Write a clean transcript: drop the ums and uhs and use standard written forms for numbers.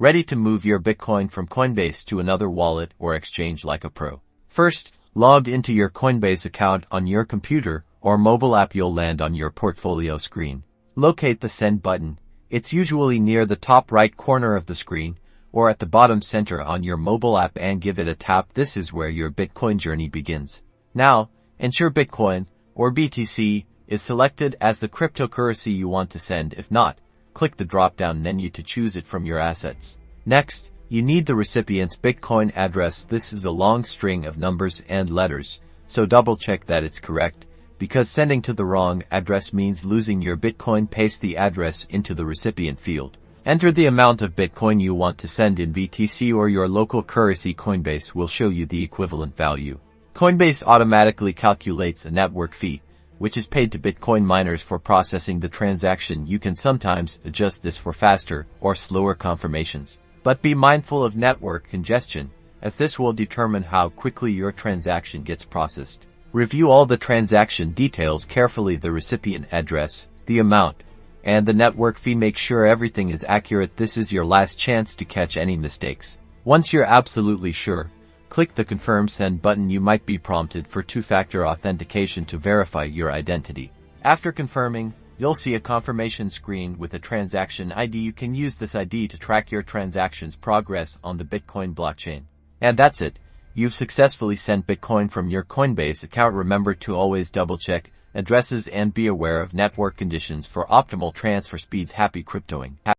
ready to move your Bitcoin from Coinbase to another wallet or exchange like a pro. First, logged into your Coinbase account on your computer or mobile app, you'll land on your portfolio screen. Locate the Send button. It's usually near the top right corner of the screen or at the bottom center on your mobile app, and give it a tap. This is where your Bitcoin journey begins. Now, ensure Bitcoin or BTC is selected as the cryptocurrency you want to send. If not, click the drop-down menu to choose it from your assets. Next, you need the recipient's Bitcoin address. This is a long string of numbers and letters, so double-check that it's correct, because sending to the wrong address means losing your Bitcoin. Paste the address into the recipient field. Enter the amount of Bitcoin you want to send in BTC or your local currency. Coinbase will show you the equivalent value. Coinbase automatically calculates a network fee, which is paid to Bitcoin miners for processing the transaction. You can sometimes adjust this for faster or slower confirmations. But be mindful of network congestion, as this will determine how quickly your transaction gets processed. Review all the transaction details carefully: the recipient address, the amount, and the network fee. Make sure everything is accurate. This is your last chance to catch any mistakes. Once you're absolutely sure, click the Confirm Send button. You might be prompted for two-factor authentication to verify your identity. After confirming, you'll see a confirmation screen with a transaction ID. You can use this ID to track your transaction's progress on the Bitcoin blockchain. And that's it. You've successfully sent Bitcoin from your Coinbase account. Remember to always double-check addresses and be aware of network conditions for optimal transfer speeds. Happy cryptoing.